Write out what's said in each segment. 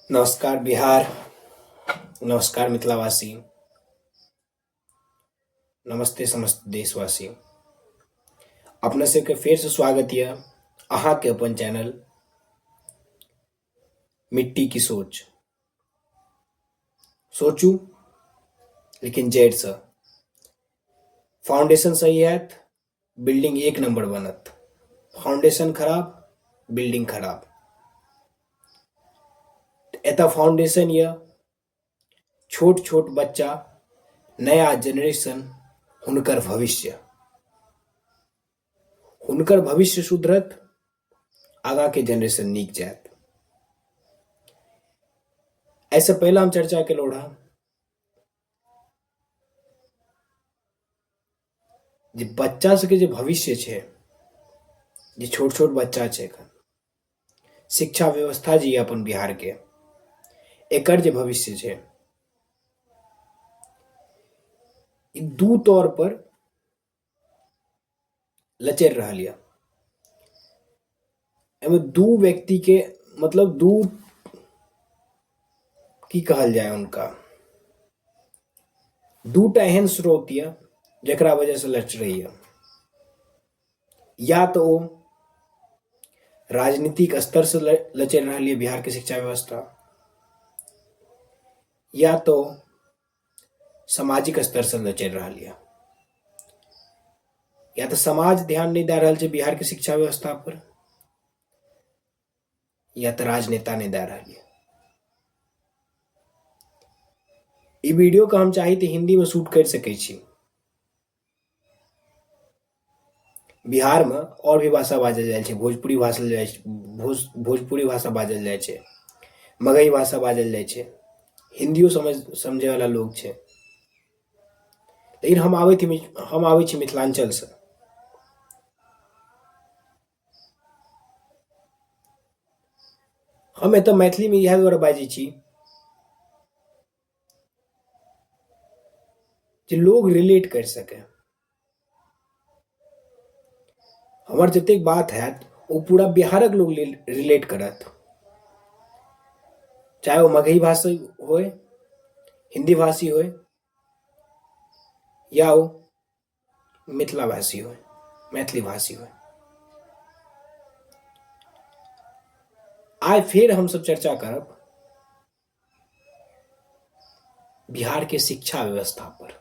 नमस्कार बिहार। नमस्कार मिथिलावासी। नमस्ते समस्त देशवासी। अपने सबके फेर से स्वागत है अहाँ के अपन चैनल मिट्टी की सोच। सोचू लेकिन जड़ से। फाउंडेशन सही है बिल्डिंग एक नंबर बनत। फाउंडेशन खराब बिल्डिंग खराब। एता फाउंडेशन या छोट छोट बच्चा नया जनरेशन हुनकर भविष्य। हुनकर भविष्य सुधरत आगा के जनरेशन नीक जायत। ऐसे पहला हम चर्चा केलहुँ रहा जे बच्चा सबके जे भविष्य छै, जे छोट छोट बच्चा छै एखन, शिक्षा व्यवस्था जे अपन बिहार के एकर जे भविष्य छै ई दू तौर पर लचर रहल यऽ। एमे दू व्यक्ति के मतलब दू की कहल जाए उनका दूटा एहन स्रोत यऽ जेकरा वजह से लचरै यऽ। या तो ओ राजनीतिक स्तर से लचर रहल यऽ बिहार के शिक्षा व्यवस्था, या तो सामाजिक स्तर से लचर रहल यऽ। या तो समाज ध्यान नहीं दे रहल छै बिहार के शिक्षा व्यवस्था पर, या तो राजनेता नहीं दे रहल यऽ। ई वीडियो के हम चाही तो हिंदी में शूट कर सकै छी। बिहार में और भी भाषा बाजल जाइ छै, भोजपुरी भोजपुरी भाषा बाजल जाइ छै, मगही भाषा बाजल जाइ छै, हिंदियो समझे वाला लोग छै। लेकिन हम आबै छी मिथिलांचल से। हम एतऽ मैथिली में इएह दुआरे बाजै छी जे लोग रिलेट कर सके। हमर जतेक बात हैत वो पूरा बिहारक लोग रिलेट करत, चाहे वो मगही भाषी होय, हिंदी भाषी होय, या वो मिथिला भाषी होय, मैथिली भाषी होय। आज फिर हम सब चर्चा करब बिहार के शिक्षा व्यवस्था पर।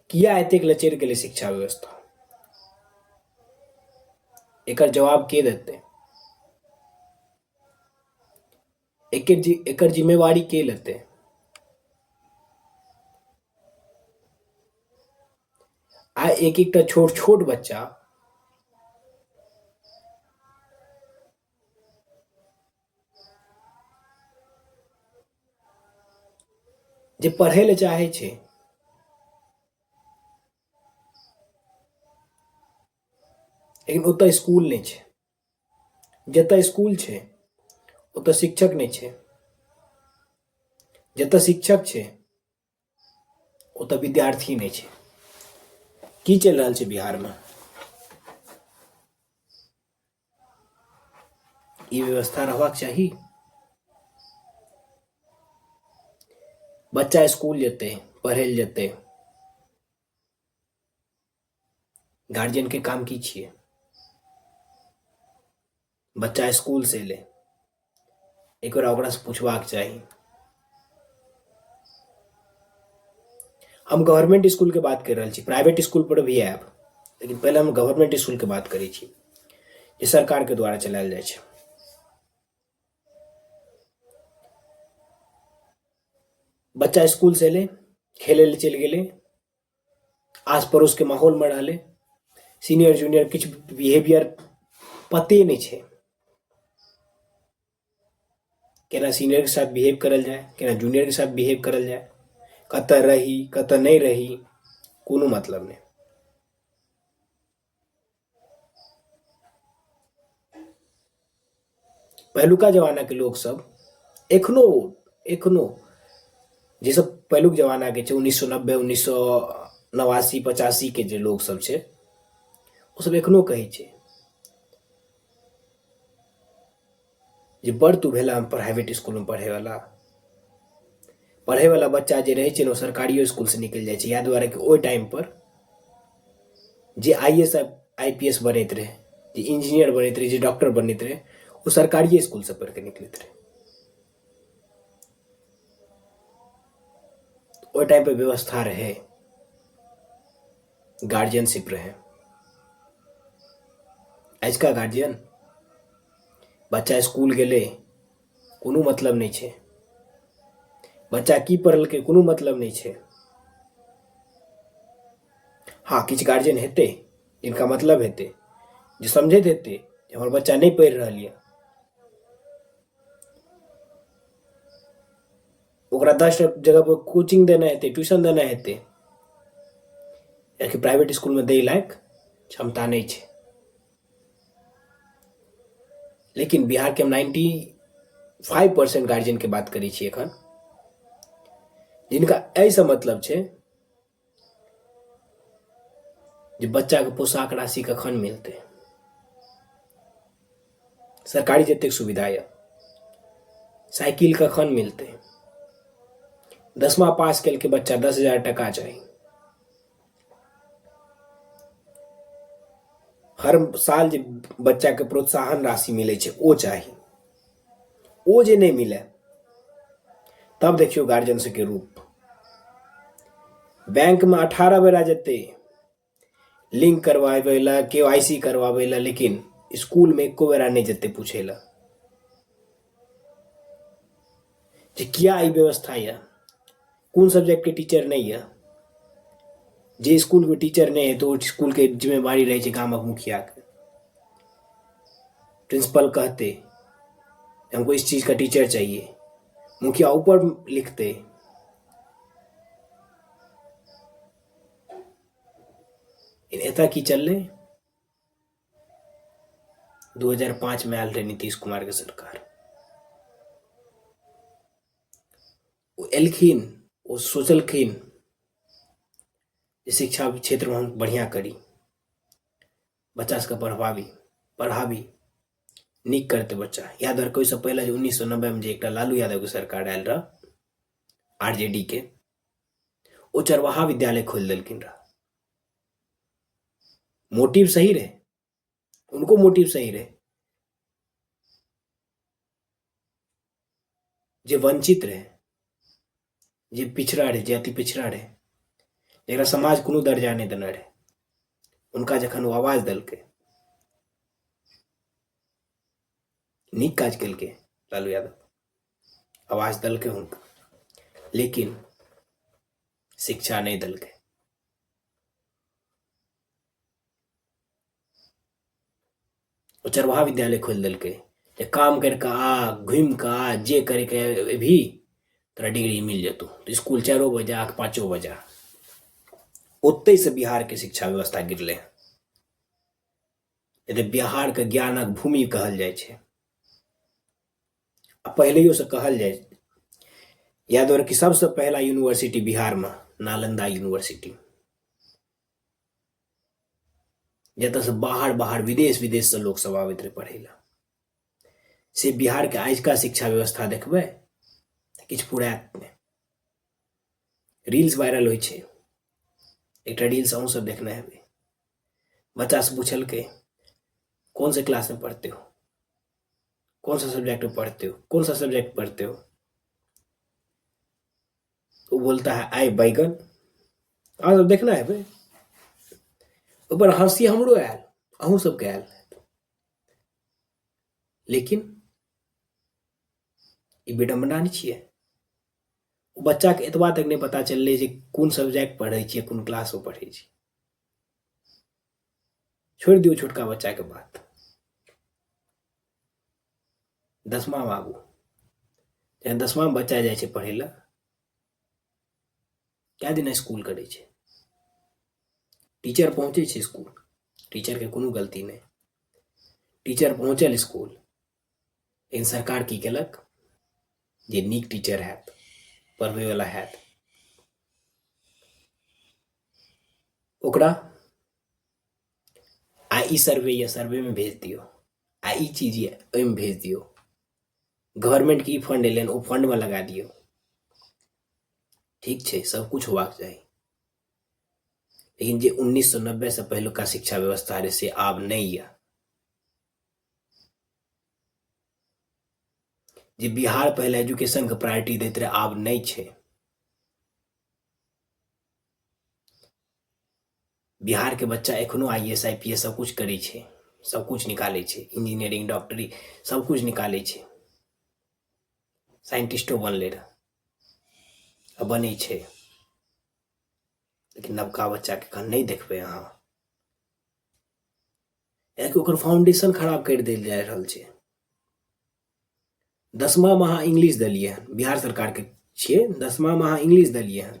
किया एतेक लचर गेलै शिक्षा व्यवस्था, एकर जवाब के देतै, एकर जिम्मेवारी के लेतै। आ एक एकटा छोट छोट बच्चा जे पढ़ै ले चाहे छै, लेकिन ओतऽ स्कूल नहीं छै। जतऽ स्कूल छै ओतऽ शिक्षक नहीं छै, जतऽ शिक्षक छै ओतऽ विद्यार्थी नहीं छै। की चल रहल छै बिहार में? ई व्यवस्था रहबाक चाही। बच्चा स्कूल जेतै, पढ़ै ले जेतै, गार्जियन के काम की छियै? बच्चा स्कूल से एलै, एक बार ओकरा से पूछबाक चाही। हम गवर्नमेंट स्कूल के बात कर रहल छी, प्राइवेट स्कूल पर भी आयब, लेकिन पहले हम गवर्नमेंट स्कूल के बात करै छी जे सरकार के द्वारा चलायल जाइ छै। बच्चा स्कूल से एलै, खेले ले चलि गेलै, आस पड़ोस के माहौल में रहलै, सीनियर जूनियर किछु बिहेवियर पते नहीं छै, केना सीनियर के साथ बिहेव करल जाए, केना जूनियर के साथ बिहेव करल जाए, कतऽ रही कतऽ नहीं रही, कोनो मतलब नहीं। पहलुका जमाना के लोग सब एखनो जे सब पहलुक जमाना के 1990 1989 85 के जे लोग सब छै वो सब एखनो कहै छै जे बड़ तू भेला हम प्राइवेट स्कूल में पढ़े वाला बच्चा जे रहे छै ने सरकारियो स्कूल से निकल जाए छै, या दुआरे कि ओहि टाइम पर जे IAS IPS बनैत रहे, जे इंजीनियर बनैत रहे, जे डॉक्टर बनैत रहे, वो सरकारिये स्कूल से पढ़ के निकलैत रहे। ओहि टाइम पे व्यवस्था रहे, गार्जियनशिप रहे। आजका गार्जियन बच्चा स्कूल गेले कोनो मतलब नहीं छै, बच्चा की पढ़लकै कोनो मतलब नहीं छै। हाँ, किछु गार्जियन हेतै जिनका मतलब हेतै, जे समझैत हेतै जे हमर बच्चा नहीं पढ़ि रहल यऽ, ओकरा 10 जगह पर कोचिंग देना हेतै, ट्यूशन देना हेतै, याकि प्राइवेट स्कूल में दै लायक क्षमता नहीं छै। लेकिन बिहार के हम 95% गार्जियन के बात करै छी एखन, जिनका ऐसा मतलब छै जे बच्चा के पोशाक राशि कखन मिलतै, सरकारी जतेक सुविधा यऽ, साइकिल कखन मिलतै, 10वां पास केलकै बच्चा 10,000 टका चाही, हर साल जे बच्चा के प्रोत्साहन राशि मिलै छै ओ चाही, ओ जे नहीं मिले तब देखियो गार्जियन के रूप। बैंक में 18 बेरा जेतै लिंक करवावे ला, KYC करवावे ला, लेकिन स्कूल में एको बेरा नहीं जेतै पूछे ला जे किया ई व्यवस्था यऽ, कोन सब्जेक्ट के टीचर नहीं यऽ। जे स्कूल के टीचर नहीं है तो स्कूल के जिम्मेवारी रहे छै गामक मुखिया के। प्रिंसिपल कहते हमको इस चीज का टीचर चाहिए, मुखिया ऊपर लिखते, एतऽ की चललै, 2005 में आयल रहे नीतीश कुमार के सरकार, वो एलखिन, वो सोचलखिन जे शिक्षा क्षेत्र में हम बढ़िया करी, बच्चा सबके पढ़ाबी, नीक करते बच्चा। याद रखो इससे पहले 1990 में जे एकटा लालू यादव के सरकार आयल रहा, RJD के, वो चरवाहा विद्यालय खोल देलखिन रहा। मोटिव सही रहे, उनको मोटिव सही रहे, जे वंचित रहे, जे पिछड़ा रहे, जे अति पिछड़ा रहे, जरा समाज कोनो दर्जा नहीं देने रहे, उनका जखन वो आवाज दलके, नीक काज केलके लालू यादव, आवाज दलके हुनका, लेकिन शिक्षा नहीं दलके। वो चरवाहा विद्यालय खोल दलके, जे काम करके आ, घूम के आ, जे करे के भी तोरा डिग्री मिल जेतौ, तो स्कूल 4 बजे आ 5 बजे। ओते से बिहार के शिक्षा व्यवस्था गिरले। यदि बिहार के ज्ञानक भूमि कहल जाय छै, पहिलेयो से कहल जाय, याद रख कि सबसे पहला यूनिवर्सिटी बिहार में नालंदा यूनिवर्सिटी, जत से बाहर विदेश से लोग सब आबैत रहे पढ़े ला। से बिहार के आज का शिक्षा व्यवस्था देखबै किछु फुरायत नहीं। रील्स वायरल होइ छै, एकटा रील्स अहूँ सब देखने हेबै, बच्चा से पूछलकै कौन से क्लास में पढ़ते हो, कौन सा सब्जेक्ट में पढ़ते हो, कौन सा सब्जेक्ट पढ़ते हो, तो बोलता है आई बैगन। अहाँ सब देखना है भाई, ऊपर हंसी हमरो आयल, अहूँ सबके आयल, लेकिन ई विडम्बना नहीं छियै। बच्चा के एतबा तक नहीं पता चललै जे कोन सब्जेक्ट पढ़ै छियै, कोन क्लास में पढ़ै छी। छोड़ दियो छोटका बच्चा के बात, 10वां में आबू, जहन 10वां में बच्चा जाइ छै पढ़ै ला, क्या दिन स्कूल करे छै, टीचर पहुंचे छै स्कूल, टीचर के कोनो गलती नहीं, टीचर पहुंचल स्कूल, लेकिन सरकार की केलक, जे नीक टीचर हैत, पढ़बै वाला हैत, ओकरा आ ई सर्वे या सर्वे में भेज दियो, आ ई चीज ये ओहि में भेज दियो, गवर्नमेंट की फंड एलैन ओ फंड में लगा दियो, ठीक छै, सब कुछ होबाक चाही। लेकिन जे 1990 से पहिलुका शिक्षा व्यवस्था रहे से आब नहीं है। जे बिहार पहले एजुकेशन के प्रायोरिटी दैत रहे आब नहीं छै। बिहार के बच्चा एखनो IAS IPS सब कुछ करे छै, सब कुछ निकाले छै, इंजीनियरिंग डॉक्टरी सब कुछ निकाले छै, साइंटिस्टो बनले रह आ बनै छै। लेकिन नवका बच्चा के एखन नहीं देखबै अहाँ, कियाकि ओकर फाउंडेशन खराब कर देल जा रहल छै। 10मा में अहाँ इंग्लिश देलिए हन, बिहार सरकार के छिए, 10मा में अहाँ इंग्लिश देलिए हन,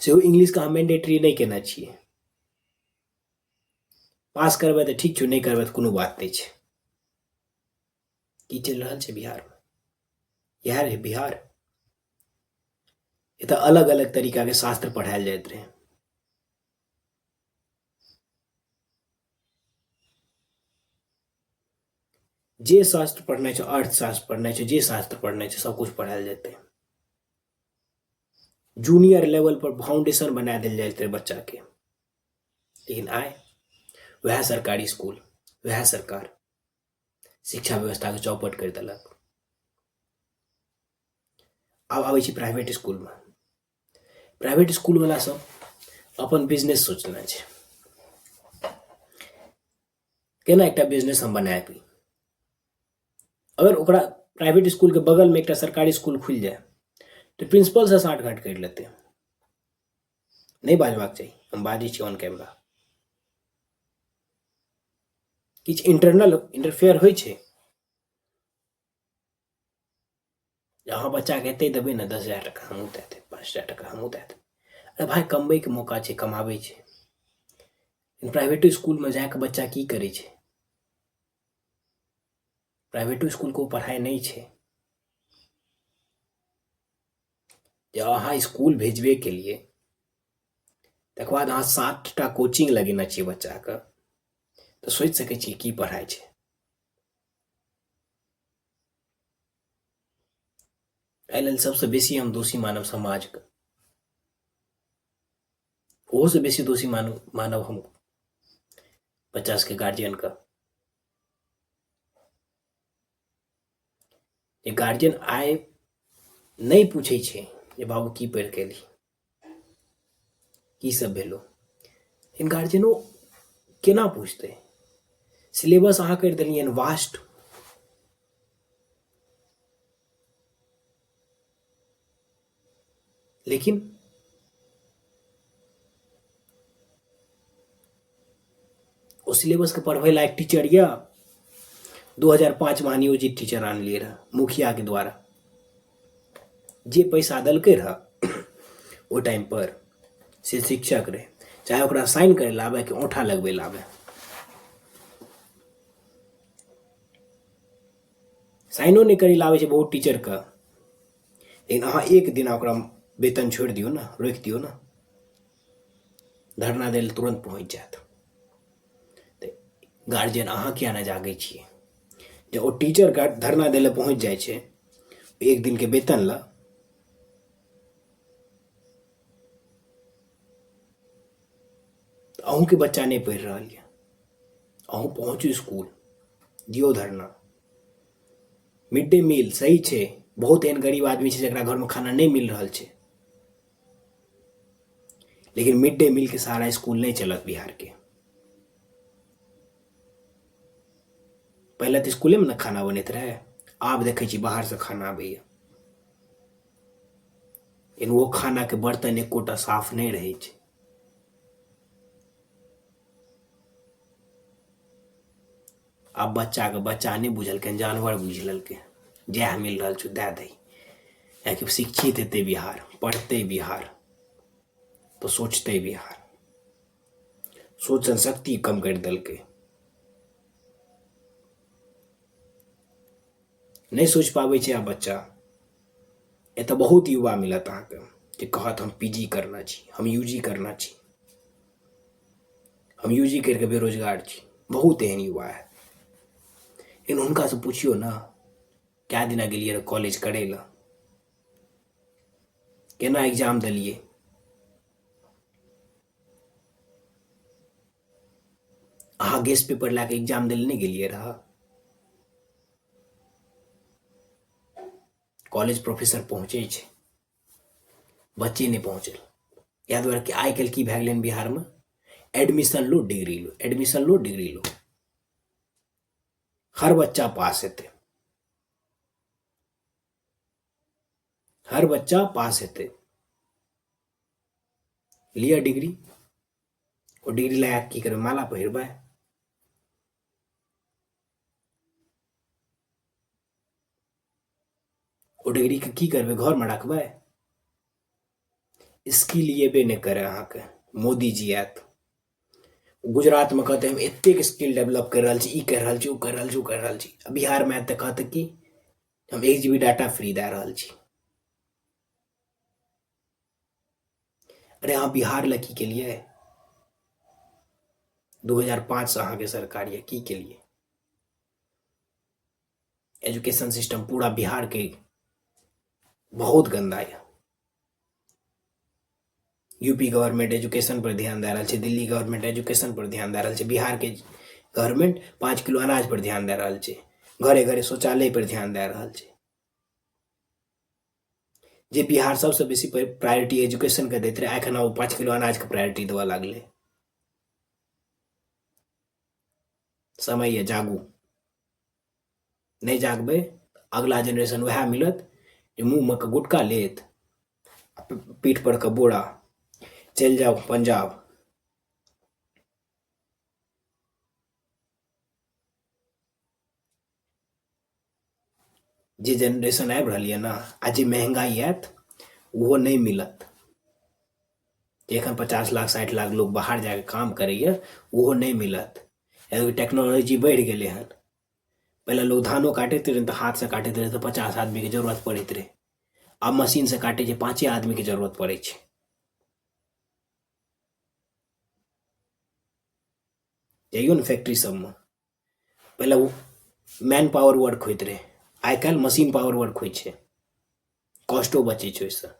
सेहो इंग्लिश के अहाँ मैंडेटरी नहीं केने छिए। पास करबै तऽ ठीक छै, नहीं करबै तऽ कोनो बात नहीं छै। की चल रहल छै बिहार में, इएह रहे बिहार। एतऽ अलग अलग तरीका के शास्त्र पढ़ायल जाइत रहे। जे शास्त्र पढ़नाइ छै, अर्थशास्त्र पढ़नाइ छै, जे शास्त्र पढ़नाइ छै, सब कुछ पढ़ायल जेतै। जूनियर लेवल पर फाउंडेशन बना देल जाइत रहे बच्चा के। लेकिन आइ वएह सरकारी स्कूल, वएह सरकार शिक्षा व्यवस्था के चौपट कर देलक। आब आबै छी प्राइवेट स्कूल में। प्राइवेट स्कूल वाला सब अपन बिजनेस सोचने छै, केना एकटा बिजनेस हम बनाबी। अगर ओकरा प्राइवेट स्कूल के बगल में एकटा सरकारी स्कूल खुल जाए तो प्रिंसिपल से साठ घाट कर लेते। नहीं बाजबाक चाहिए, हम बाजी छी ऑन कैमरा। किछ इंटरनल इंटरफेयर होइ छै। अहाँ बच्चा के एते देबै ने 10,000 टका हमहूँ दए देब, 5,000 टका हमहूँ दए देब। अरे भाई कमबै के मौका छै, कमाबै छै। प्राइवेटो स्कूल में जाके बच्चा की करे छै, प्राइवेटो स्कूल को पढ़ाई नहीं छै। जब अहाँ स्कूल भेजबे के लिए तकर बाद अहाँ 7टा कोचिंग लगेने छियै बच्चा के, तो सोचि सकै छियै की पढ़ाई छै। एहि लेल सबसे बेसी हम दोषी मानव समाज के, ओहो से बेसी दोषी मानव हम बच्चा सबके गार्जियन के। जे गार्जियन आइ नहीं पूछे छै जे बाबू की पढ़ि के एली, की सब भेलो। इन गार्जियनो केना पूछते। सिलेबस अहाँ कर देलियन वास्ट, लेकिन ओ सिलेबस के पढ़बै लायक टीचर या 2005 में नियोजित टीचर आनलिए रह मुखिया के द्वारा। जे पैसा दलकै रह ओ टाइम पर से शिक्षक रहे, चाहे ओकरा साइन करे लाबे कि औंठा लगबे लाबे। साइनो नहीं करे लाबे छै बहुत टीचर के, लेकिन अहाँ एक दिन ओकरा वेतन छोड़ दियो ना, रोक दियो ना, धरना देल तुरंत पहुंच जात। गार्जियन अहाँ किया ना जागे छिए। जब ओ टीचर का धरना देले पहुंच जाए छै एक दिन के वेतन ला, अहूँ के बच्चा नहीं पढ़ रहा है, अहूँ पहुंचू स्कूल, दियो धरना। मिड डे मील सही छै, बहुत एहन गरीब आदमी छै जकरा घर में खाना नहीं मिल रहा छै, लेकिन मिड डे मील के सहारा स्कूल नहीं चलत बिहार के। पहले तो स्कूले में ना खाना बनैत रहे, आब देखे छी बाहर से खाना आबैया, लेकिन वो खाना के बर्तन एकोटा साफ नहीं रहे छै। आब बच्चा के बच्चा नहीं बुझलकै, जानवर बुझ लेलकै, जह मिल रहा छौ दे दही। कियाकि शिक्षित हेतै बिहार, पढ़तै बिहार तो सोचतै बिहार। सोचन शक्ति कम कर देलकै, नहीं सोच पाबै छै आब बच्चा। एतऽ बहुत युवा मिलत अहाँके जे कहत हम PG करना छी, हम UG करना छी, हम UG करके बेरोजगार छी। बहुत एहन युवा है, लेकिन हुनका से पूछियो ना, क्या दिना गेलियै रह कॉलेज करे ला, केना एग्जाम दिलियै, अहाँ गेस्ट पेपर लए के एग्जाम दिले नहीं गेलियै रह, कॉलेज प्रोफेसर पहुँचे छै, बच्चे नहीं पहुँचल। इएह दुआरे कि आइ काल्हि की भए गेलै बिहारमे, एडमिशन लो डिग्री लो, एडमिशन लो डिग्री लो, हर बच्चा पास हेतै, हर बच्चा पास हेतै, लिअ डिग्री, ओ डिग्री लगा के की करबै, माला पहिरबै, ओ डिग्री के की करबै, घर में रखबै, स्किल एबे नहीं करे अहाँके। मोदी जी आयत गुजरात में कहते हम एतेक स्किल डेवलप कर रहल छी, ई कर रहल छी, ओ कर रहल छी, ओ कर रहल छी, बिहार में आयत तऽ कहते कि हम 1 GB डाटा फ्री दे रहल छी। अरे अहाँ बिहार लए की केलियै, 2005 से अहाँके सरकार ये, की केलियै, एजुकेशन सिस्टम पूरा बिहार के बहुत गंदा है। यूपी गवर्नमेंट एजुकेशन पर ध्यान दे रहल छै, दिल्ली गवर्नमेंट एजुकेशन पर ध्यान दे रहल छै, बिहार के गवर्नमेंट 5 किलो अनाज पर ध्यान दे रहल छै, घरे घरे शौचालय पर ध्यान दे रहल छै। जे बिहार सबसे बेसी प्रायोरिटी एजुकेशन के दैत रहे, एखन ओ 5 किलो अनाज के प्रायोरिटी देवऽ लागलै। समय है जागू, नहीं जागबै अगला जेनरेशन वएह मिलत जे मुंह में के गुटका लेत, पीठ पर के बोरा, चलि जाओ पंजाब, जे जेनरेशन आबि रहल यऽ ने, आ जे महंगाई आयत ओहो नहीं मिलत। एखन 50 लाख 60 लाख लोग बाहर जाके काम करैए, ओहो नहीं मिलत। टेक्नोलॉजी बढ़ि गेलै हन, पहले लोग धानो काटैत रहे तऽ हाथ से काटैत रहे तऽ 50 आदमी के जरूरत पड़ैत रहे, अब मशीन से काटे छै 5 आदमी के जरूरत पड़े छै। जइयो ने फैक्ट्री सब में, पहले वो मैन पावर वर्क होइत रहे, आइ काल्हि मशीन पावर वर्क होइ छै, कॉस्टो बचे छै ओहिसँ।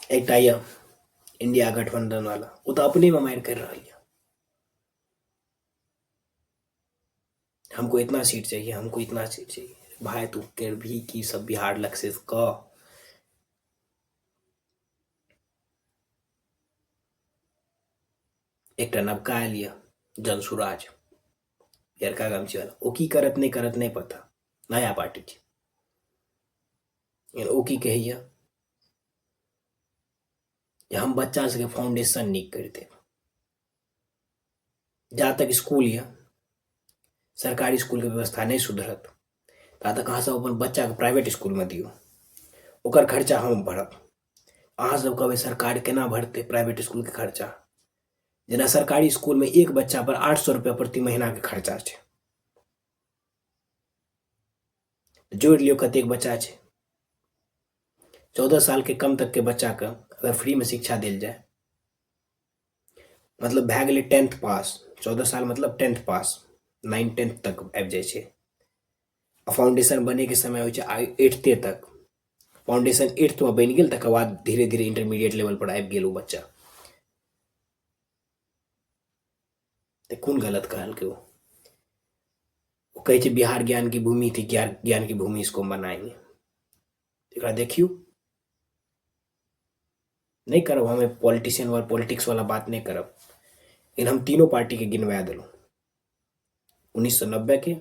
एकटा यऽ इंडिया गठबंधन वाला, वो तो अपने में मारि कर रहा है, हमको इतना सीट चाहिए, हमको इतना सीट चाहिए। भाई तू कर भी की सब बिहार लक्ष्य का, एकटा नवका आयल यऽ जनसुराज, पियरका गमछी वाला, ओ की करत नहीं पता, नया पार्टी छै, ओ की कहैया जे हम बच्चा सबके फाउंडेशन नीक करि देब। जा तक स्कूल यऽ, सरकारी स्कूल के व्यवस्था नहीं सुधरत, ता तक अहाँ सब अपन बच्चा के प्राइवेट स्कूल में दियौ, ओकर खर्चा हम भरब। अहाँ सब कहबै सरकार केना भरतै प्राइवेट स्कूल के खर्चा, जेना सरकारी स्कूल में एक बच्चा पर 800 रुपया प्रति महीना के खर्चा छै, जोड़ि लियो कतेक बच्चा छै, 14 साल के कम तक के बच्चा के अगर फ्री में शिक्षा देल जाए, मतलब भए गेलै 10th पास, 14 साल मतलब 10th पास, 9 10th तक आबि जाइ छै। फाउंडेशन बने के समय होइ छै 8th तक, फाउंडेशन 8th में बनि गेल, तकर बाद धीरे धीरे इंटरमीडिएट लेवल पर आबि गेल ओ बच्चा, तो कौन गलत कहलकै वो कहे छै बिहार ज्ञान की भूमि थी, ज्ञान की भूमि इसको बनाएंगे। एकरा देखियो, नहीं करब हमें पॉलिटिशियन और पॉलिटिक्स वाला बात नहीं करब, लेकिन हम तीनों पार्टी के गिनवा देलहुँ, 1990 के,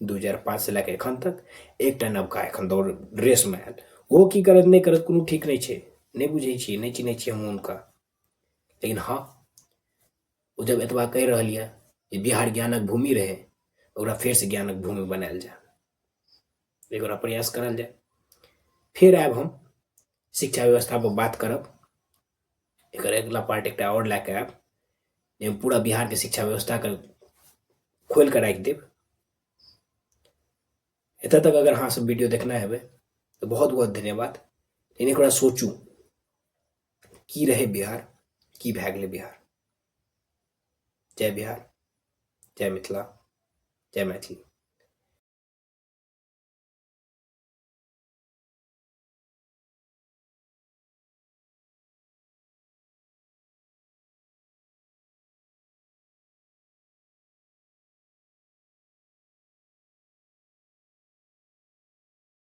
2005 से लेके एखन तक, एकटा नवका एखन दौड़ रेस में आयल, वो की करत नहीं करत कोनो ठीक नहीं छै, नहीं बुझे छी, नहीं चिन्है छी हम हुनका, लेकिन हाँ वो जब एतबा कहि रहल यऽ जे बिहार ज्ञानक भूमि रहे, ओकरा फेर से ज्ञानक भूमि बनायल जाए, एक बार प्रयास करल जाए। फिर आब हम शिक्षा व्यवस्था पर बात करब, एक अगला पार्ट एक और लैके आब, जे पूरा बिहार के शिक्षा व्यवस्था के खोल के राखि देब। एतऽ तक अगर अहाँ सब वीडियो देखना हेबै तो बहुत बहुत धन्यवाद, लेकिन एक बार सोचू की रहे बिहार, की भए गेलै बिहार। जय बिहार, जय मिथिला, जय मैथिली।